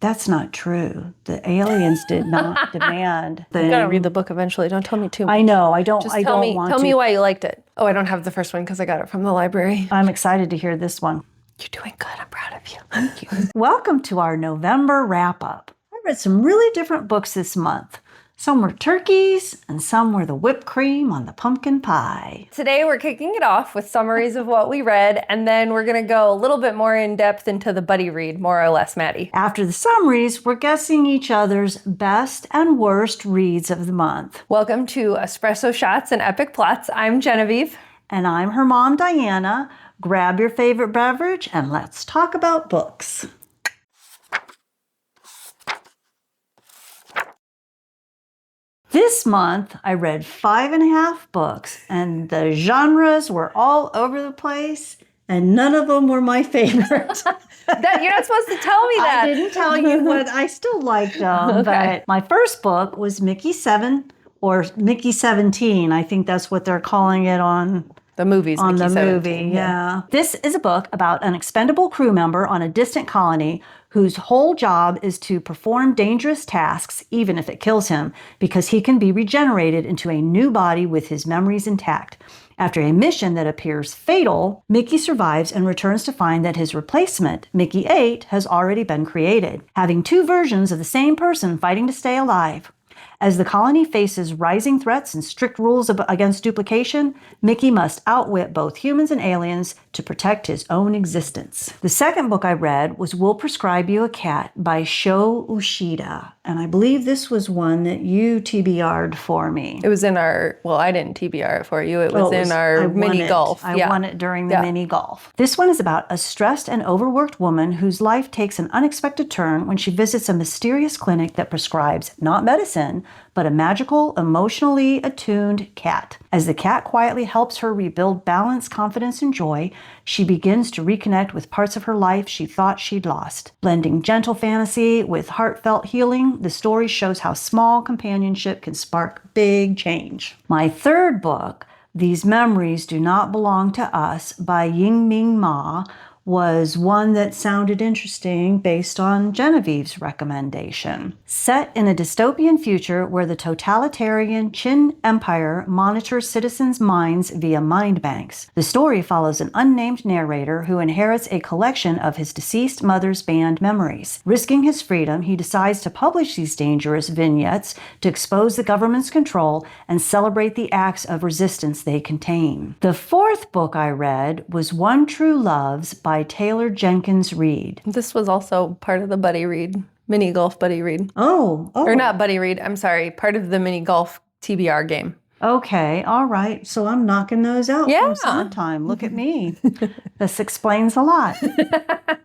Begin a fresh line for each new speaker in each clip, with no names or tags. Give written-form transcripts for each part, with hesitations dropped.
That's not true. The aliens did not demand things.
You gotta read the book eventually. Don't tell me too much.
I know. I don't.
Just
I don't want to.
Tell me why you liked it. Oh, I don't have the first one because I got it from the library.
I'm excited to hear this one.
You're doing good. I'm proud of you. Thank you.
Welcome to our November wrap-up. I read some really different books this month. Some were turkeys, and some were the whipped cream on the pumpkin pie.
Today we're kicking it off with summaries of what we read, and then we're going to go a little bit more in depth into the buddy read, more or less Maddy.
After the summaries, we're guessing each other's best and worst reads of the month.
Welcome to Espresso Shots and Epic Plots. I'm Genevieve.
And I'm her mom, Diana. Grab your favorite beverage and let's talk about books. This month, I read 5.5 books, and the genres were all over the place, and none of them were my favorite.
You're not supposed to tell me that.
I didn't tell you what I still liked them, okay. But my first book was Mickey 7, or Mickey 17. I think that's what they're calling it on
the movies.
On
Mickey
the
17.
movie, yeah. This is a book about an expendable crew member on a distant colony whose whole job is to perform dangerous tasks, even if it kills him, because he can be regenerated into a new body with his memories intact. After a mission that appears fatal, Mickey survives and returns to find that his replacement, Mickey 8, has already been created, having two versions of the same person fighting to stay alive. As the colony faces rising threats and strict rules against duplication, Mickey must outwit both humans and aliens to protect his own existence. The second book I read was We'll Prescribe You a Cat by Sho Ushida, and I believe this was one that you TBR'd for me.
It was in our, well, I didn't TBR it for you. It was in our mini golf.
I won it during the mini golf. This one is about a stressed and overworked woman whose life takes an unexpected turn when she visits a mysterious clinic that prescribes not medicine, but a magical, emotionally attuned cat. As the cat quietly helps her rebuild balance, confidence, and joy, she begins to reconnect with parts of her life she thought she'd lost. Blending gentle fantasy with heartfelt healing, the story shows how small companionship can spark big change. My third book, These Memories Do Not Belong to Us by Ying-Ming Ma, was one that sounded interesting based on Genevieve's recommendation. Set in a dystopian future where the totalitarian Qin Empire monitors citizens' minds via mind banks, the story follows an unnamed narrator who inherits a collection of his deceased mother's banned memories. Risking his freedom, he decides to publish these dangerous vignettes to expose the government's control and celebrate the acts of resistance they contain. The fourth book I read was One True Loves by Taylor Jenkins Reid.
This was also part of the buddy read, mini golf buddy read.
Oh.
Or not buddy read, I'm sorry, part of the mini golf TBR game.
Okay, all right. So I'm knocking those out from sometime. Look at me. This explains a lot.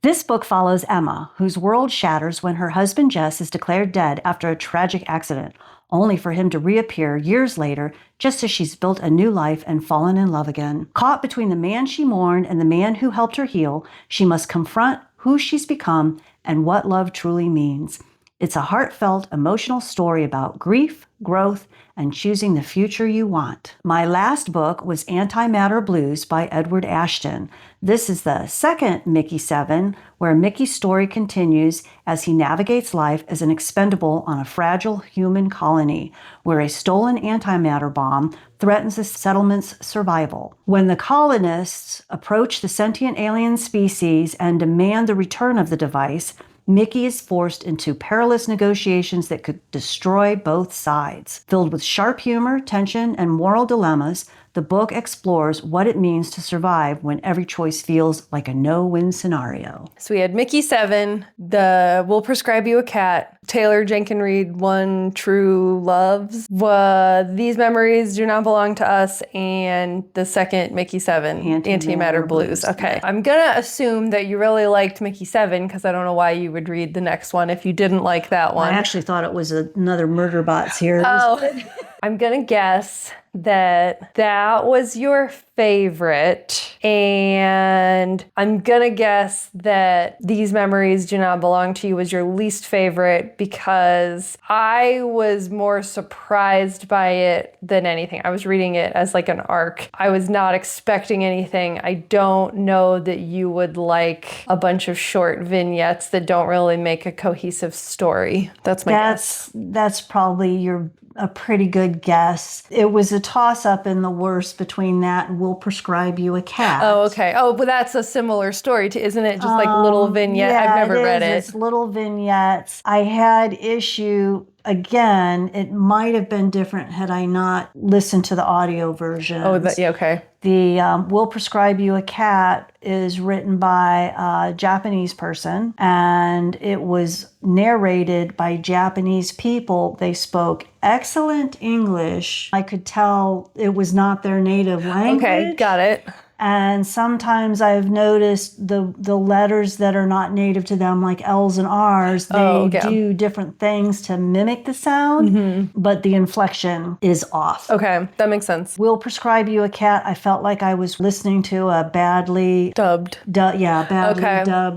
This book follows Emma, whose world shatters when her husband Jess is declared dead after a tragic accident, only for him to reappear years later, just as she's built a new life and fallen in love again. Caught between the man she mourned and the man who helped her heal, she must confront who she's become and what love truly means. It's a heartfelt, emotional story about grief, growth, and choosing the future you want. My last book was Antimatter Blues by Edward Ashton. This is the second Mickey 7, where Mickey's story continues as he navigates life as an expendable on a fragile human colony, where a stolen antimatter bomb threatens the settlement's survival. When the colonists approach the sentient alien species and demand the return of the device, Mickey is forced into perilous negotiations that could destroy both sides. Filled with sharp humor, tension, and moral dilemmas, the book explores what it means to survive when every choice feels like a no-win scenario.
So we had Mickey 7, the We'll Prescribe You a Cat, Taylor Jenkins Reid, One True Loves, These Memories Do Not Belong to Us, and the second Mickey 7, Antimatter Blues. Okay. I'm gonna assume that you really liked Mickey 7 because I don't know why you would read the next one if you didn't like that one.
I actually thought it was another Murderbot series.
Oh, I'm gonna guess that was your favorite, and I'm gonna guess that These Memories Do Not Belong to You was your least favorite because I was more surprised by it than anything. I was reading it as like an arc. I was not expecting anything. I don't know that you would like a bunch of short vignettes that don't really make a cohesive story. That's my guess.
That's probably a pretty good guess. It was a toss-up in the worst between that and We'll Prescribe You a Cat.
Oh, okay. Oh, but that's a similar story to, isn't it? Just like little vignette.
Yeah,
I've never read it.
It's little vignettes. I had issue, again, it might have been different had I not listened to the audio version.
Oh, yeah, okay.
The We'll Prescribe You a Cat is written by a Japanese person, and it was narrated by Japanese people. They spoke excellent English. I could tell it was not their native language.
Okay, got it.
And sometimes I've noticed the letters that are not native to them, like L's and R's, they do different things to mimic the sound, but the inflection is off.
Okay, that makes sense.
We'll Prescribe You a Cat. I felt like I was listening to a badly
dubbed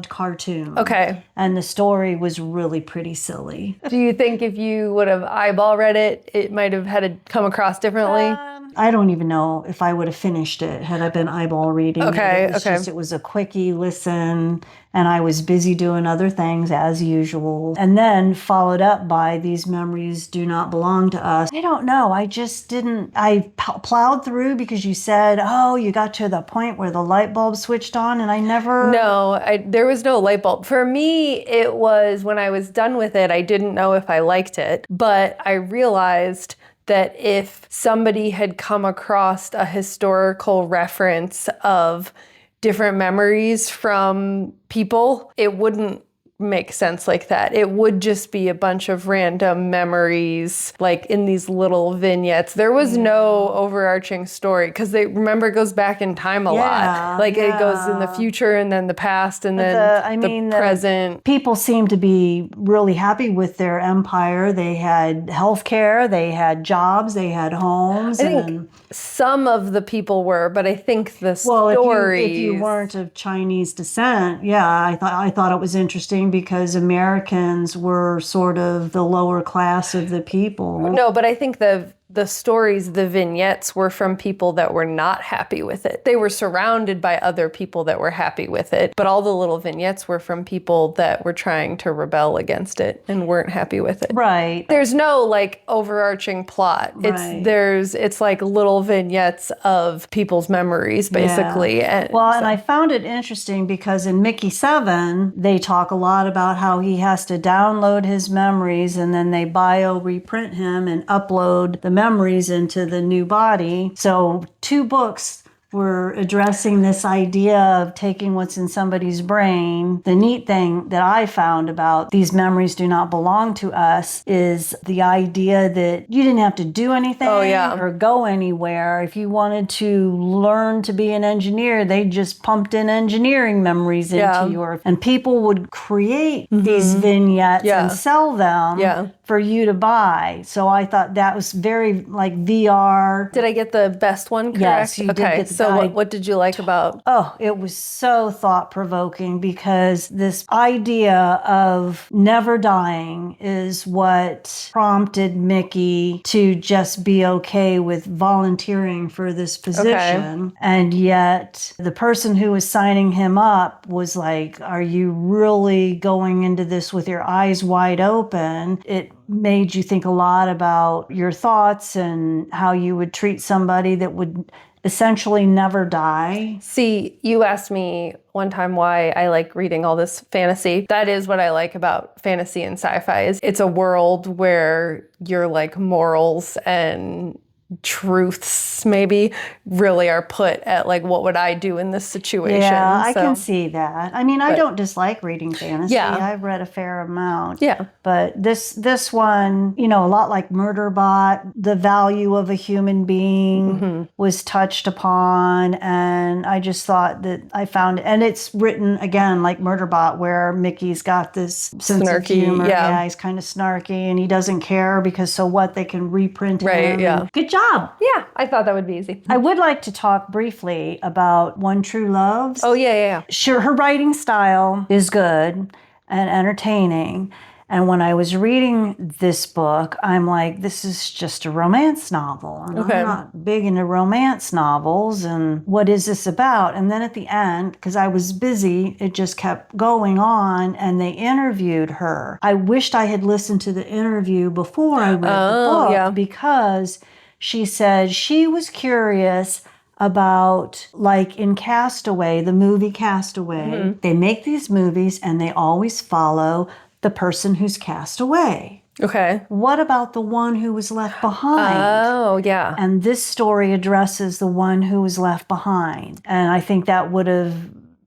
cartoon.
Okay.
And the story was really pretty silly.
Do you think if you would have eyeball read it, it might have had to come across differently?
I don't even know if I would have finished it had I been eyeball reading it. It was a quickie listen, and I was busy doing other things as usual. And then followed up by These Memories Do Not Belong to Us. I don't know. I just didn't. I plowed through because you said, oh, you got to the point where the light bulb switched on, and I never...
No, there was no light bulb. For me, it was when I was done with it, I didn't know if I liked it, but I realized that if somebody had come across a historical reference of different memories from people, it wouldn't make sense like that. It would just be a bunch of random memories, like in these little vignettes. There was no overarching story because it goes back in time a lot. Like it goes in the future and then the past and then the present.
People seem to be really happy with their empire. They had healthcare, they had jobs, they had homes.
I think some of the people were, but I think the stories...
Well, if you weren't of Chinese descent, I thought it was interesting because Americans were sort of the lower class of the people.
No, but I think the stories, the vignettes were from people that were not happy with it. They were surrounded by other people that were happy with it, but all the little vignettes were from people that were trying to rebel against it and weren't happy with it.
Right.
There's no like overarching plot.
Right.
It's like little vignettes of people's memories, basically.
And I found it interesting because in Mickey 7, they talk a lot about how he has to download his memories and then they bio-reprint him and upload the memories into the new body. So 2 books were addressing this idea of taking what's in somebody's brain. The neat thing that I found about These Memories Do Not Belong to Us is the idea that you didn't have to do anything or go anywhere. If you wanted to learn to be an engineer, they just pumped in engineering memories into your... And people would create these vignettes and sell them for you to buy. So I thought that was very like VR.
Did I get the best one correct?
Yes, you did get the
So what did you like about?
Oh, it was so thought-provoking because this idea of never dying is what prompted Mickey to just be okay with volunteering for this position. Okay. And yet the person who was signing him up was like, are you really going into this with your eyes wide open? It made you think a lot about your thoughts and how you would treat somebody that would essentially never die.
See, you asked me one time why I like reading all this fantasy. That is what I like about fantasy and sci-fi is it's a world where your like morals and truths maybe really are put at like what would I do in this situation.
Yeah, I can see that. I mean, I don't dislike reading fantasy. Yeah. I've read a fair amount.
Yeah.
But this one, a lot like Murderbot, the value of a human being was touched upon, and I just thought that I found, and it's written again like Murderbot where Mickey's got this sense of humor. Yeah, he's kind of snarky and he doesn't care because so what, they can reprint him.
Right, yeah.
Good job job.
Yeah, I thought that would be easy.
I would like to talk briefly about One True Loves.
Oh, yeah.
Sure, her writing style is good and entertaining. And when I was reading this book, I'm like, this is just a romance novel. And
Okay.
I'm not big into romance novels. And what is this about? And then at the end, because I was busy, it just kept going on and they interviewed her. I wished I had listened to the interview before I read the book because she said she was curious about, like in Castaway, the movie Castaway, they make these movies and they always follow the person who's cast away.
Okay.
What about the one who was left behind?
Oh, yeah.
And this story addresses the one who was left behind. And I think that would have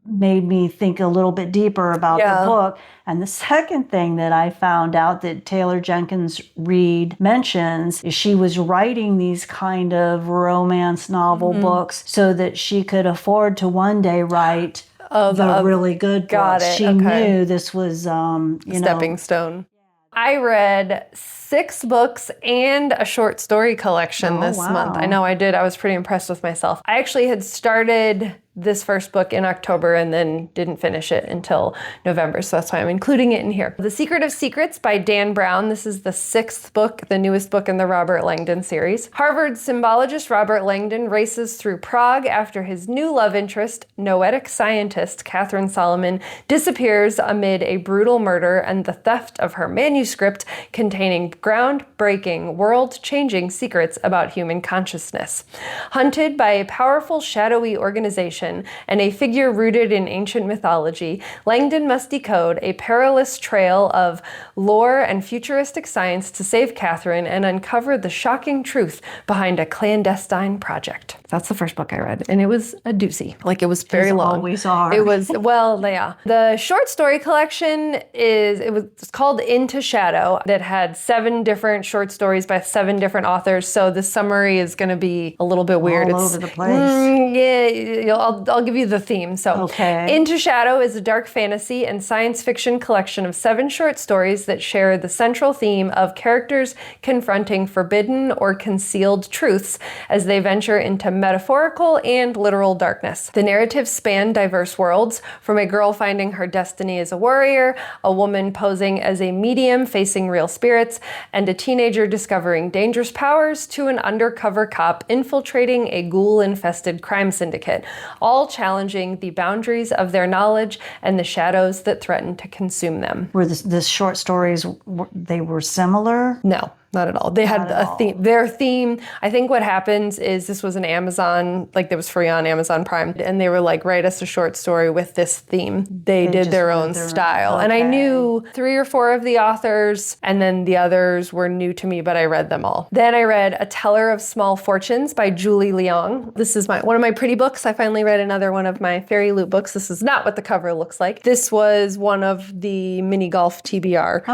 made me think a little bit deeper about the book. And the second thing that I found out that Taylor Jenkins Reid mentions is she was writing these kind of romance novel books so that she could afford to one day write the really good books. She knew this was,
stepping stone. I read 6 books and a short story collection this month. I know I did. I was pretty impressed with myself. I actually had started this first book in October and then didn't finish it until November, so that's why I'm including it in here. The Secret of Secrets by Dan Brown. This is the 6th book, the newest book in the Robert Langdon series. Harvard symbologist Robert Langdon races through Prague after his new love interest, noetic scientist Catherine Solomon, disappears amid a brutal murder and the theft of her manuscript containing groundbreaking, world-changing secrets about human consciousness. Hunted by a powerful, shadowy organization and a figure rooted in ancient mythology, Langdon must decode a perilous trail of lore and futuristic science to save Catherine and uncover the shocking truth behind a clandestine project. That's the first book I read, and it was a doozy. Like, it was very long.
Always are.
It was, yeah. The short story collection it's called Into Shadow. That had 7 different short stories by 7 different authors, so the summary is going to be a little bit weird.
All over the place.
I'll give you the theme. So, Into Shadow is a dark fantasy and science fiction collection of 7 short stories that share the central theme of characters confronting forbidden or concealed truths as they venture into metaphorical and literal darkness. The narratives span diverse worlds, from a girl finding her destiny as a warrior, a woman posing as a medium facing real spirits, and a teenager discovering dangerous powers, to an undercover cop infiltrating a ghoul-infested crime syndicate, all challenging the boundaries of their knowledge and the shadows that threaten to consume them.
Were the short stories, they were similar?
No. Not at all. They had a theme. Their theme, I think what happens is this was an Amazon, like it was free on Amazon Prime, and they were like, write us a short story with this theme. They did their own style. And I knew 3 or 4 of the authors, and then the others were new to me, but I read them all. Then I read A Teller of Small Fortunes by Julie Leong. This is one of my pretty books. I finally read another one of my Fairy Loot books. This is not what the cover looks like. This was one of the mini golf TBR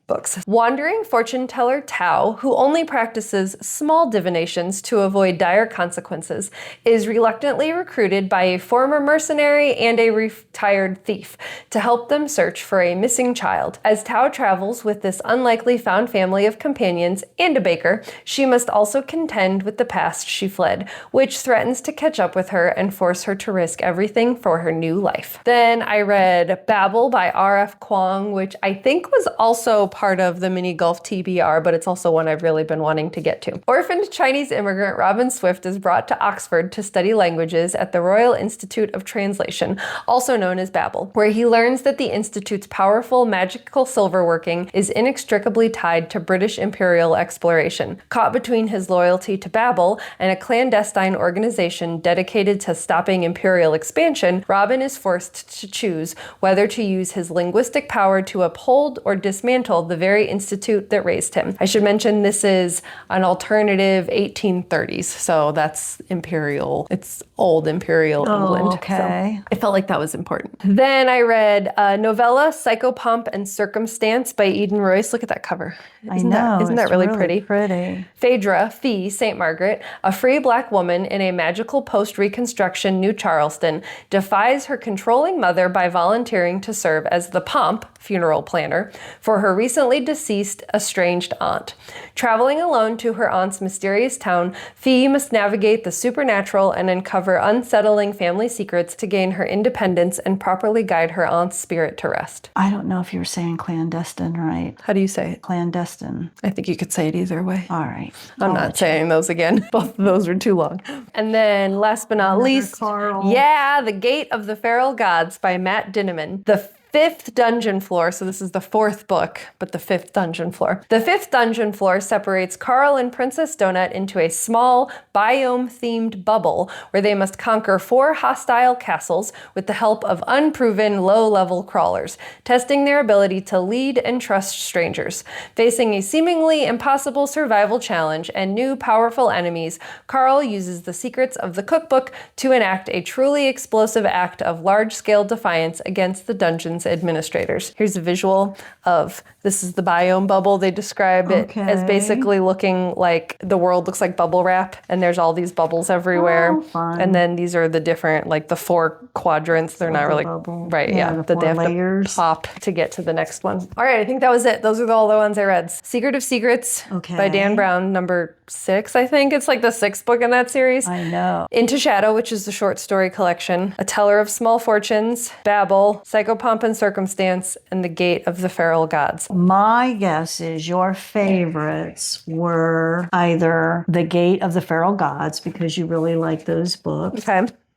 books. Wandering fortune teller Tao, who only practices small divinations to avoid dire consequences, is reluctantly recruited by a former mercenary and a retired thief to help them search for a missing child. As Tao travels with this unlikely found family of companions and a baker, she must also contend with the past she fled, which threatens to catch up with her and force her to risk everything for her new life. Then I read Babel by R.F. Kuang, which I think was also part of the mini golf TBR, but it's also one I've really been wanting to get to. Orphaned Chinese immigrant Robin Swift is brought to Oxford to study languages at the Royal Institute of Translation, also known as Babel, where he learns that the Institute's powerful magical silverworking is inextricably tied to British imperial exploration. Caught between his loyalty to Babel and a clandestine organization dedicated to stopping imperial expansion, Robin is forced to choose whether to use his linguistic power to uphold or dismantle the very institute that raised him. I should mention this is an alternative 1830s, so that's imperial. It's old imperial England.
Okay.
So I felt like that was important. Then I read novella Psychopomp and Circumstance by Eden Royce. Look at that cover. Isn't that really pretty? Phaedra, Fee, St. Margaret, a free black woman in a magical post-Reconstruction New Charleston, defies her controlling mother by volunteering to serve as the Pomp, funeral planner, for her recently deceased estranged aunt. Traveling alone to her aunt's mysterious town, Fee must navigate the supernatural and uncover unsettling family secrets to gain her independence and properly guide her aunt's spirit to rest.
I don't know if you were saying clandestine right.
How do you say it?
Clandestine.
I think you could say it either way.
All right.
I'm not saying those again. Both of those were too long. And then last but not least,
Carl.
The Gate of the Feral Gods by Matt Dinniman. The fifth dungeon floor, so this is the fourth book, but the fifth dungeon floor. The fifth dungeon floor separates Carl and Princess Donut into a small, biome-themed bubble where they must conquer 4 hostile castles with the help of unproven low-level crawlers, testing their ability to lead and trust strangers. Facing a seemingly impossible survival challenge and new powerful enemies, Carl uses the secrets of the cookbook to enact a truly explosive act of large-scale defiance against the dungeon's administrators. Here's a visual of, this is the biome bubble. They describe it as basically looking like the world looks like bubble wrap, and there's all these bubbles everywhere.
Fun.
And then these are the different, like the 4 quadrants. They're not really, right,
the
that they have
layers.
to pop to get to the next one. All right, I think that was it. Those are all the ones I read. Secret of Secrets by Dan Brown, number 6, I think. It's like the 6th book in that series.
I know.
Into Shadow, which is the short story collection. A Teller of Small Fortunes, Babel, Psychopomp and Circumstance, and The Gate of the Feral Gods.
My guess is your favorites were either The Gate of the Feral Gods, because you really like those books,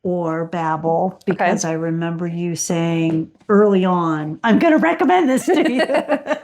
or Babel, because I remember you saying early on, I'm going to recommend this to you.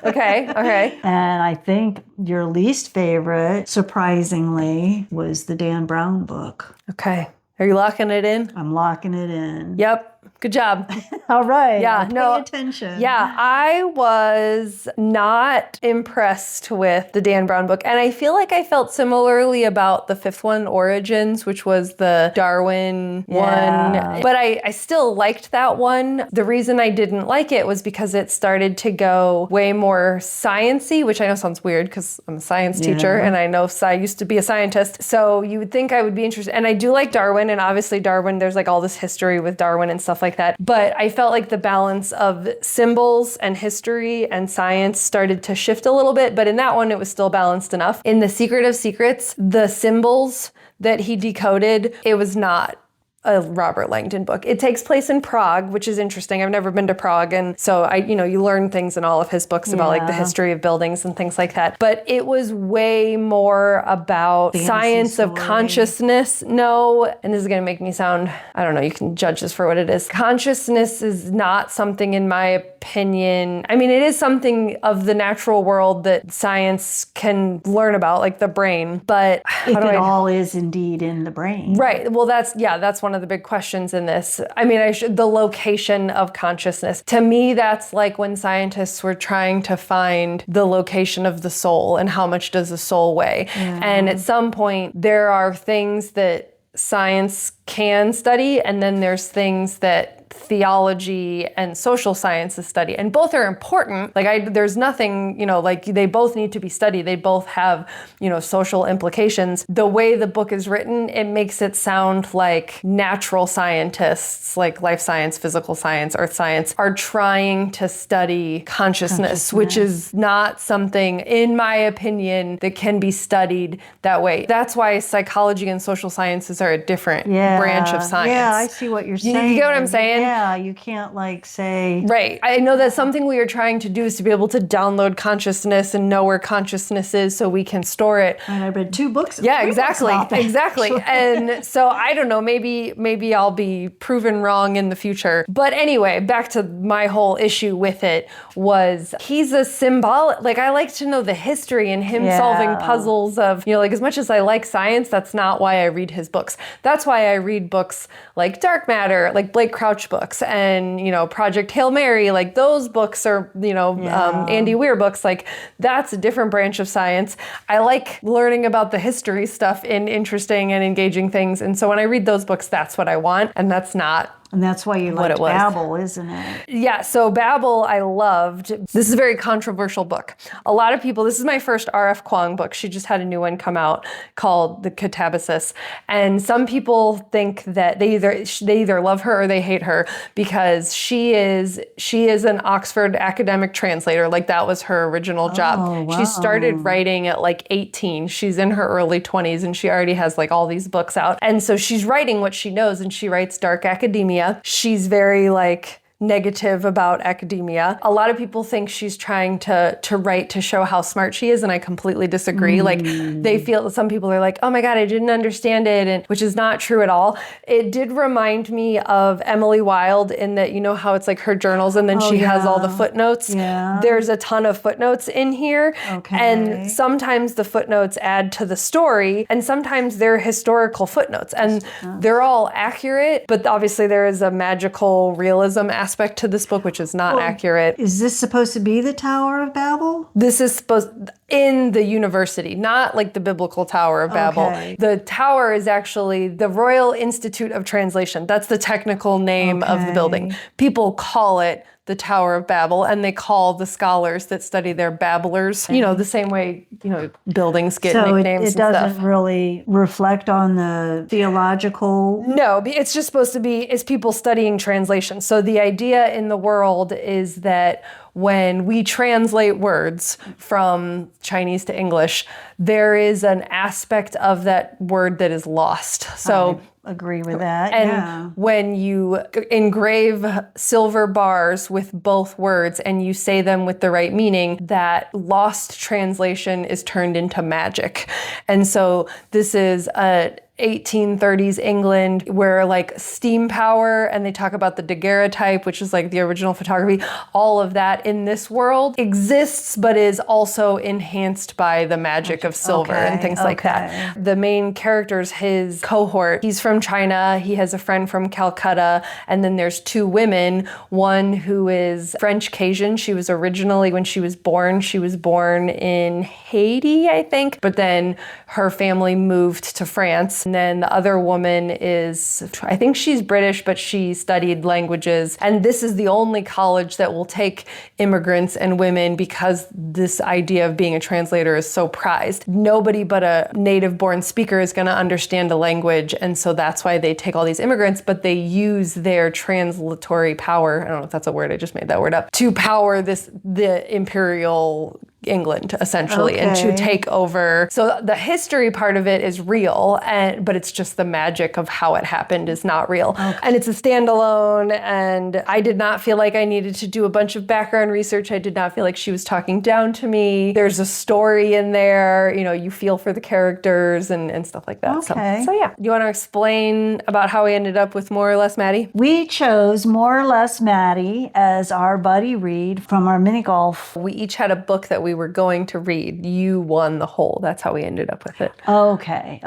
Okay.
And I think your least favorite, surprisingly, was the Dan Brown book.
Okay. Are you locking it in?
I'm locking it in.
Yep. Good job.
All right.
Yeah,
Pay attention.
Yeah, I was not impressed with the Dan Brown book. And I feel like I felt similarly about the 5th one, Origins, which was the Darwin one. But I still liked that one. The reason I didn't like it was because it started to go way more science-y, which I know sounds weird because I'm a science teacher and I know I used to be a scientist. So you would think I would be interested. And I do like Darwin, and obviously Darwin, there's like all this history with Darwin and stuff like that. But I felt like the balance of symbols and history and science started to shift a little bit. But in that one, it was still balanced enough. In The Secret of Secrets, the symbols that he decoded, it was not a Robert Langdon book. It takes place in Prague, which is interesting. I've never been to Prague, and so you learn things in all of his books about like the history of buildings and things like that. But it was way more about science of consciousness. No, and this is going to make me sound, I don't know, you can judge this for what it is. Consciousness is not something, in my opinion, I mean, it is something of the natural world that science can learn about, like the brain, but
if it all is indeed in the brain.
Right. Well, that's one of the big questions in this. I mean, the location of consciousness. To me, that's like when scientists were trying to find the location of the soul and how much does the soul weigh. And at some point, there are things that science can study, and then there's things that theology and social sciences study, and both are important. Like there's nothing, like they both need to be studied. They both have, social implications. The way the book is written, it makes it sound like natural scientists, like life science, physical science, earth science, are trying to study consciousness, which is not something, in my opinion, that can be studied that way. That's why psychology and social sciences are a different branch of science.
Yeah, I see what you're saying.
You get what I'm saying?
Yeah, you can't say...
Right. I know that something we are trying to do is to be able to download consciousness and know where consciousness is so we can store it.
And I read 2 books.
Yeah, exactly. And so I don't know, maybe I'll be proven wrong in the future. But anyway, back to my whole issue with it was he's a symbolic, like I like to know the history and him solving puzzles of, like as much as I like science, that's not why I read his books. That's why I read books like Dark Matter, like Blake Crouch books, and Project Hail Mary, like those books are Andy Weir books, like that's a different branch of science. I like learning about the history stuff in interesting and engaging things, and so when I read those books, that's what I want, and that's not
And that's why you
what
liked
it was.
Babel, isn't it?
Yeah, so Babel I loved. This is a very controversial book. A lot of people, this is my first R.F. Kuang book. She just had a new one come out called The Catabasis. And some people think that they either love her or they hate her because she is an Oxford academic translator. Like that was her original job.
Wow.
She started writing at like 18. She's in her early 20s and she already has like all these books out. And so she's writing what she knows and she writes dark academia. She's very like negative about academia. A lot of people think she's trying to write to show how smart she is, and I completely disagree. Like they feel, some people are like, oh my God, I didn't understand it, and which is not true at all. It did remind me of Emily Wilde in that, you know how it's like her journals and then she has all the footnotes.
Yeah.
There's a ton of footnotes in here.
Okay.
And sometimes the footnotes add to the story and sometimes they're historical footnotes and they're all accurate, but obviously there is a magical realism aspect to this book, which is not accurate.
Is this supposed to be the Tower of Babel?
This is supposed in the university, not like the biblical Tower of Babel.
Okay.
The tower is actually the Royal Institute of Translation. That's the technical name of the building. People call it the Tower of Babel, and they call the scholars that study there babblers. You know, the same way, you know, buildings get nicknames and stuff.
So it doesn't really reflect on the theological...
No, it's just supposed to be, it's people studying translation. So the idea in the world is that when we translate words from Chinese to English, there is an aspect of that word that is lost. So
I agree with that.
and when you engrave silver bars with both words and you say them with the right meaning, that lost translation is turned into magic. And so this is a 1830s England where like steam power, and they talk about the daguerreotype, which is like the original photography, all of that in this world exists, but is also enhanced by the magic of silver and things like that. The main character's his cohort. He's from China. He has a friend from Calcutta. And then there's two women, one who is French Cajun. She was originally, when she was born in Haiti, I think, but then her family moved to France. And then the other woman is, I think she's British, but she studied languages. And this is the only college that will take immigrants and women because this idea of being a translator is so prized. Nobody but a native-born speaker is going to understand a language. And so that's why they take all these immigrants, but they use their translatory power, I don't know if that's a word, I just made that word up, to power the imperial England, essentially, and to take over. So the history part of it is real, but it's just the magic of how it happened is not real. And it's a standalone, and I did not feel like I needed to do a bunch of background research. I did not feel like she was talking down to me. There's a story in there, you know, you feel for the characters and stuff like that.
Okay.
So yeah. You want to explain about how we ended up with More or Less Maddy?
We chose More or Less Maddy as our buddy read from our mini golf.
We each had a book that we were going to read. You won the whole. That's how we ended up with it.
Okay.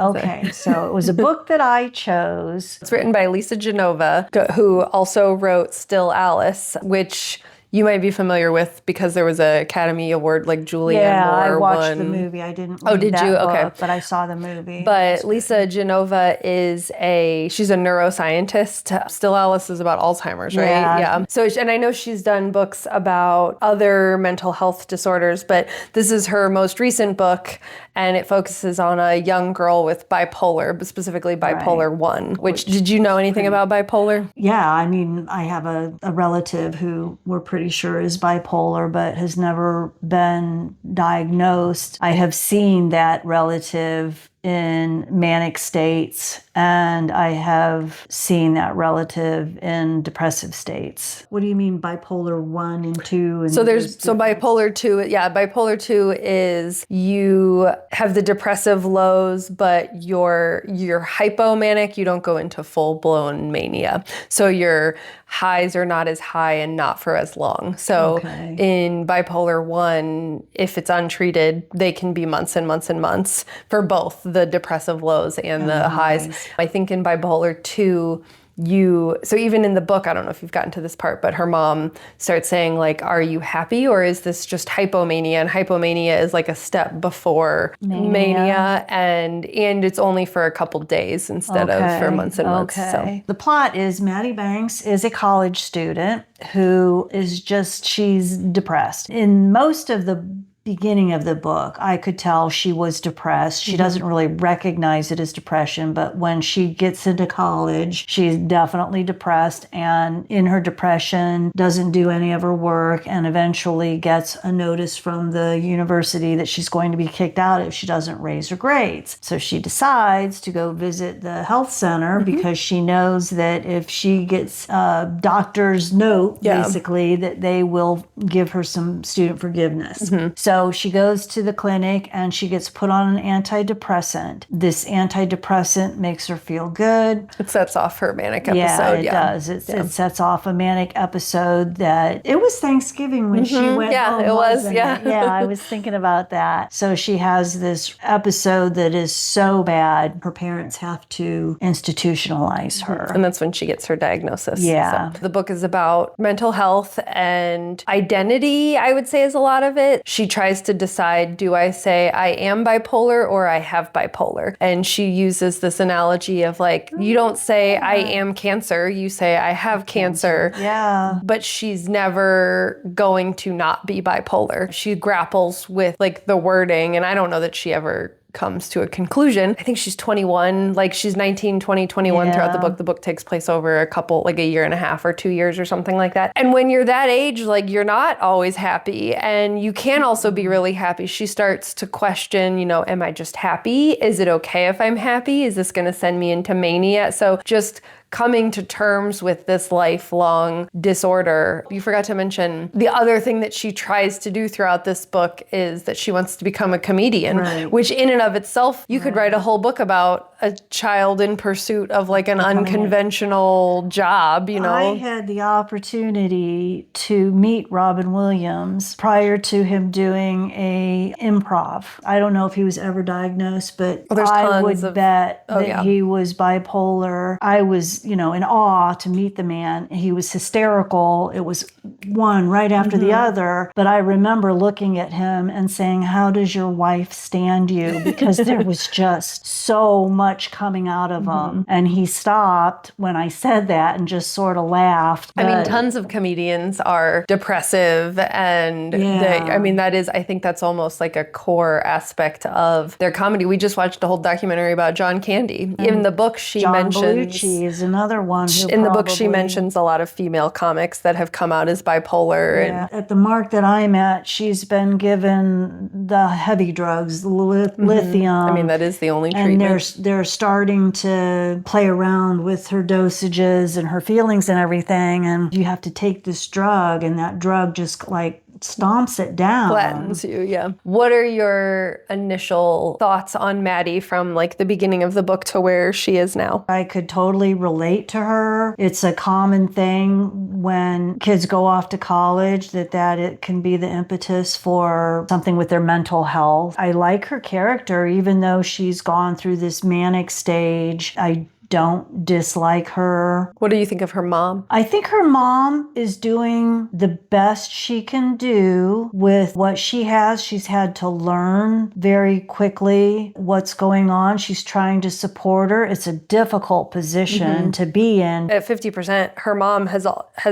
So it was a book that I chose.
It's written by Lisa Genova, who also wrote Still Alice, which you might be familiar with because there was an Academy Award, like Julianne Moore
I watched
won.
the movie. I didn't
Oh,
read
did
that
you?
book,
Okay.
but I saw the movie.
But Lisa Genova she's a neuroscientist. Still Alice is about Alzheimer's, right? Yeah. So, and I know she's done books about other mental health disorders, but this is her most recent book, and it focuses on a young girl with bipolar, but specifically bipolar 1, which did you know anything about bipolar?
Yeah, I mean, I have a relative who we're pretty sure is bipolar, but has never been diagnosed. I have seen that relative in manic states, and I have seen that relative in depressive states. What do you mean bipolar 1 and 2? And
so bipolar 2, bipolar 2 is you have the depressive lows, but you're hypomanic, you don't go into full-blown mania. So your highs are not as high and not for as long. So in bipolar 1, if it's untreated, they can be months and months and months for both the depressive lows and the highs. I think in bipolar 2, so even in the book, I don't know if you've gotten to this part, but her mom starts saying like, are you happy or is this just hypomania? And hypomania is like a step before mania and it's only for a couple days instead of for months and months. So
the plot is Maddie Banks is a college student who is she's depressed. In most of the beginning of the book, I could tell she was depressed. She doesn't really recognize it as depression, but when she gets into college, she's definitely depressed, and in her depression doesn't do any of her work and eventually gets a notice from the university that she's going to be kicked out if she doesn't raise her grades. So she decides to go visit the health center because she knows that if she gets a doctor's note, basically, that they will give her some student forgiveness. So she goes to the clinic and she gets put on an antidepressant. This antidepressant makes her feel good.
It sets off her manic episode.
Yeah, it does. It sets off a manic episode that it was Thanksgiving when she went home.
Yeah, it was. Yeah.
I was thinking about that. So she has this episode that is so bad, her parents have to institutionalize her.
And that's when she gets her diagnosis.
Yeah.
So the book is about mental health and identity, I would say, is a lot of it. She tries to decide, do I say I am bipolar or I have bipolar? And she uses this analogy of like, you don't say I am cancer, you say I have cancer.
Yeah.
But she's never going to not be bipolar. She grapples with like the wording, and I don't know that she ever comes to a conclusion. I think she's 21, like she's 19, 20, 21 throughout the book. The book takes place over a year and a half or 2 years or something like that. And when you're that age, like you're not always happy, and you can also be really happy. She starts to question, am I just happy? Is it okay if I'm happy? Is this going to send me into mania? So just coming to terms with this lifelong disorder. You forgot to mention the other thing that she tries to do throughout this book is that she wants to become a comedian, which in and of itself, you could write a whole book about a child in pursuit of like an unconventional job,
I had the opportunity to meet Robin Williams prior to him doing a improv. I don't know if he was ever diagnosed, but I would bet that he was bipolar. I was in awe to meet the man. He was hysterical. It was one right after the other. But I remember looking at him and saying, how does your wife stand you? Because there was just so much coming out of him. And he stopped when I said that and just sort of laughed.
I mean, tons of comedians are depressive, and I think that's almost like a core aspect of their comedy. We just watched a whole documentary about John Candy. In the book, she mentions...
Belushi is another one who
in the book, she mentions a lot of female comics that have come out as bipolar.
Yeah. At the mark that I'm at, she's been given the heavy drugs, lithium.
I mean, that is the only treatment.
And they're starting to play around with her dosages and her feelings and everything. And you have to take this drug, and that drug just like stomps it down.
Flattens you, yeah. What are your initial thoughts on Maddie from like the beginning of the book to where she is now?
I could totally relate to her. It's a common thing when kids go off to college that it can be the impetus for something with their mental health. I like her character, even though she's gone through this manic stage. I don't dislike her.
What do you think of her mom?
I think her mom is doing the best she can do with what she has. She's had to learn very quickly what's going on. She's trying to support her. It's a difficult position to be in.
At 50%, her mom has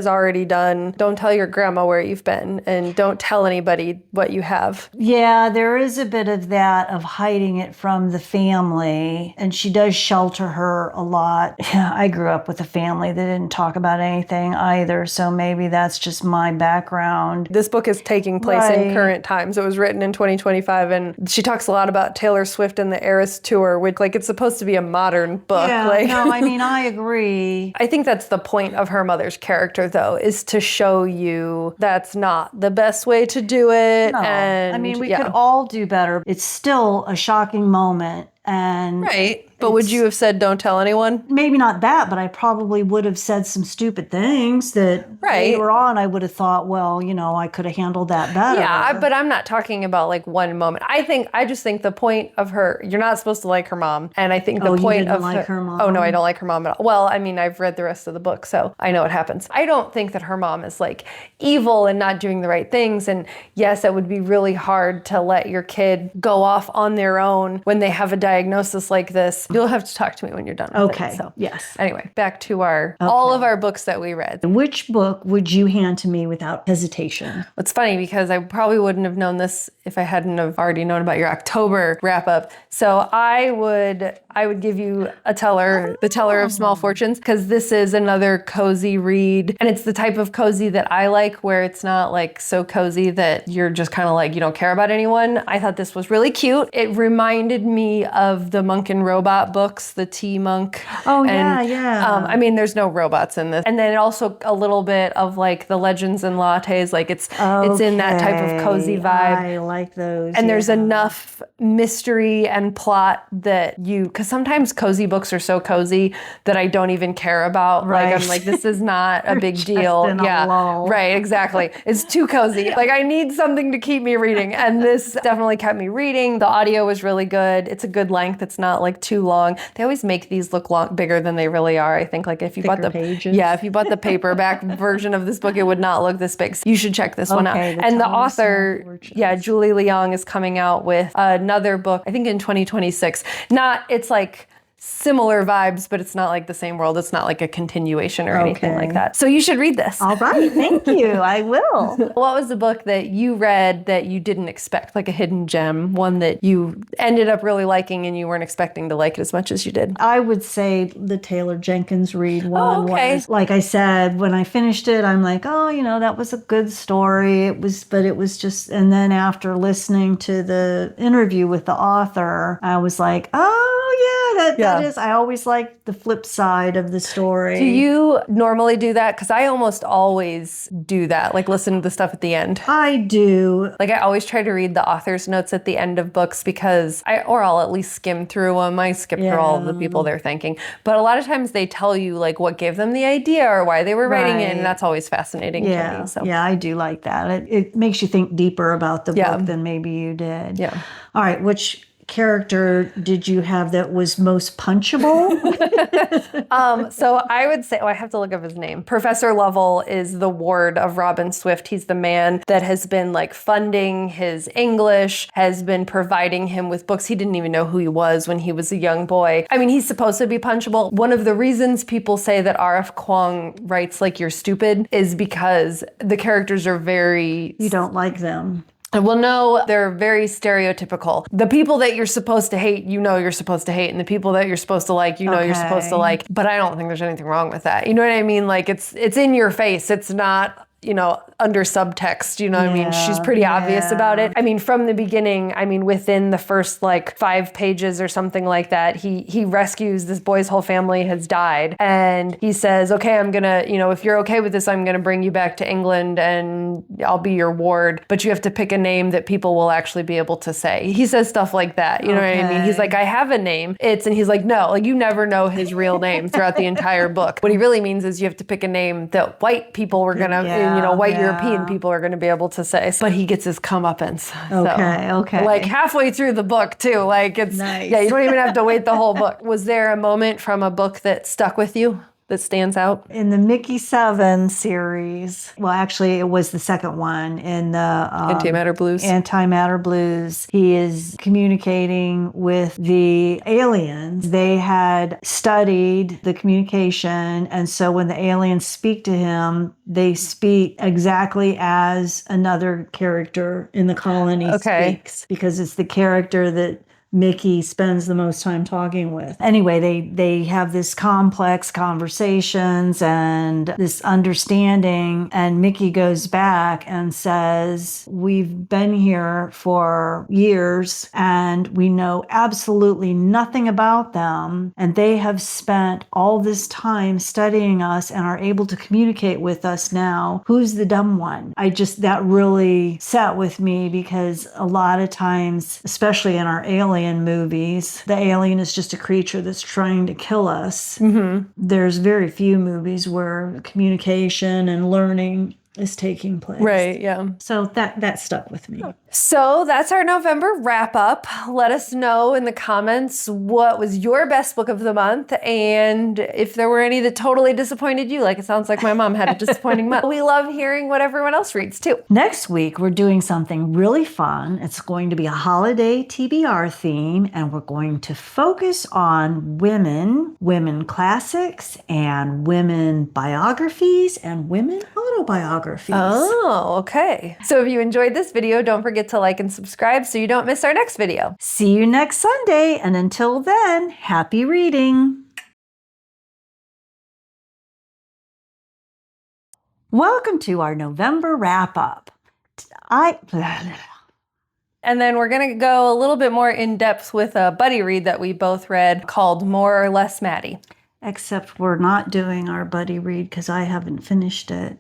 already done, don't tell your grandma where you've been and don't tell anybody what you have.
Yeah, there is a bit of that, of hiding it from the family, and she does shelter her a lot. I grew up with a family that didn't talk about anything either, so maybe that's just my background.
This book is taking place in current times. It was written in 2025, and she talks a lot about Taylor Swift and the Eras Tour, which like it's supposed to be a modern book.
Yeah, no, I mean, I agree.
I think that's the point of her mother's character, though, is to show you that's not the best way to do it.
No,
and
I mean, we could all do better. It's still a shocking moment. And
right. But would you have said, don't tell anyone?
Maybe not that, but I probably would have said some stupid things that later on I would have thought, well, I could have handled that better.
Yeah, but I'm not talking about like one moment. I just think the point of her, you're not supposed to like her mom. And I think the point of
her mom?
Oh, no, I don't like her mom at all. Well, I mean, I've read the rest of the book, so I know what happens. I don't think that her mom is like evil and not doing the right things. And yes, it would be really hard to let your kid go off on their own when they have a diagnosis like this. You'll have to talk to me when you're done with it.
Okay,
So,
yes.
Anyway, back to all of our books that we read.
Which book would you hand to me without hesitation?
It's funny because I probably wouldn't have known this if I hadn't have already known about your October wrap up. So I would give you The Teller of Small Fortunes, because this is another cozy read. And it's the type of cozy that I like, where it's not like so cozy that you're just kind of like, you don't care about anyone. I thought this was really cute. It reminded me of the Monk and Robot books, the Tea Monk.
Oh, yeah.
I mean, there's no robots in this. And then also a little bit of like the Legends and Lattes, like it's in that type of cozy vibe.
I like those.
And there's enough mystery and plot that because sometimes cozy books are so cozy that I don't even care about.
Right.
Like I'm like, this is not a big deal.
Yeah,
right, exactly. It's too cozy. Like I need something to keep me reading. And this definitely kept me reading. The audio was really good. It's a good length. It's not like too long. They always make these look bigger than they really are. I think like if you bought the
pages.
Yeah, if you bought the paperback version of this book, it would not look this big. So you should check this one out. And the author, Julie Leong, is coming out with another book, I think in 2026. It's like similar vibes, but it's not like the same world. It's not like a continuation or anything like that. So you should read this.
All right. Thank you. I will.
What was the book that you read that you didn't expect, like a hidden gem, one that you ended up really liking and you weren't expecting to like it as much as you did?
I would say the Taylor Jenkins Reid one.
Okay.
Like I said, when I finished it, I'm like, that was a good story. It was just, and then after listening to the interview with the author, I was like, that is, I always like the flip side of the story.
Do you normally do that? Because I almost always do that, like listen to the stuff at the end.
I do.
Like I always try to read the author's notes at the end of books because I'll at least skim through them. I skip through all of the people they're thanking. But a lot of times they tell you like what gave them the idea or why they were writing it. And that's always fascinating to me. So.
Yeah, I do like that. It makes you think deeper about the book than maybe you did.
Yeah.
All right, which character did you have that was most punchable?
So I would say, I have to look up his name. Professor Lovell is the ward of Robin Swift. He's the man that has been like funding his English, has been providing him with books. He didn't even know who he was when he was a young boy. I mean, he's supposed to be punchable. One of the reasons people say that R.F. Kuang writes like you're stupid is because the characters are very...
You don't like them.
Well, no, they're very stereotypical. The people that you're supposed to hate, you're supposed to hate. And the people that you're supposed to like, you're supposed to like. But I don't think there's anything wrong with that. You know what I mean? Like, it's in your face. It's not... under subtext, what I mean? She's pretty obvious about it. I mean, from the beginning, within the first like 5 pages or something like that, he rescues this boy's whole family has died. And he says, okay, I'm gonna, if you're okay with this, I'm gonna bring you back to England and I'll be your ward. But you have to pick a name that people will actually be able to say. He says stuff like that. You know what I mean? He's like, I have a name. And he's like, no, like you never know his real name throughout the entire book. What he really means is you have to pick a name that white people were gonna, white European people are going to be able to say. But he gets his comeuppance.
Okay.
Like halfway through the book too. Like it's
nice.
You don't even have to wait the whole book. Was there a moment from a book that stuck with you? That stands out?
In the Mickey 7 series, well, actually, it was the second one in the
Antimatter Blues.
Antimatter Blues. He is communicating with the aliens. They had studied the communication, and so when the aliens speak to him, they speak exactly as another character in the colony speaks, because it's the character that Mickey spends the most time talking with. Anyway, they have this complex conversations and this understanding, and Mickey goes back and says, we've been here for years and we know absolutely nothing about them, and they have spent all this time studying us and are able to communicate with us now. Who's the dumb one? That really sat with me, because a lot of times, especially in our alien alien movies. The alien is just a creature that's trying to kill us. There's very few movies where communication and learning is taking place.
Right, yeah.
So that stuck with me.
So that's our November wrap up. Let us know in the comments what was your best book of the month and if there were any that totally disappointed you. Like it sounds like my mom had a disappointing month. We love hearing what everyone else reads too.
Next week, we're doing something really fun. It's going to be a holiday TBR theme, and we're going to focus on women classics, and women biographies, and women autobiographies.
Oh, okay. So if you enjoyed this video, don't forget to like and subscribe so you don't miss our next video.
See you next Sunday, and until then, happy reading. Welcome to our November wrap-up.
And then we're going to go a little bit more in depth with a buddy read that we both read called More or Less Maddy.
Except we're not doing our buddy read because I haven't finished it.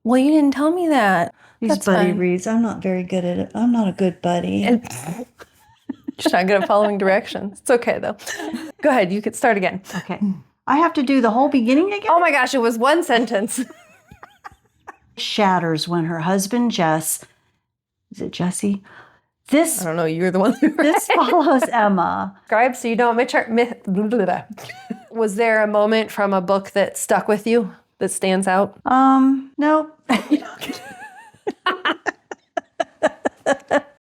Well, you didn't tell me that.
These buddy reads, I'm not very good at it. I'm not a good buddy.
Just not good at following directions. It's okay, though. Go ahead. You could start again.
Okay. I have to do the whole beginning again?
Oh my gosh, it was one sentence.
Shatters when her husband Jess, is it Jesse?
I don't know. You're the one who read.
This follows Emma.
Describe so you don't Was there a moment from a book that stuck with you that stands out?
No.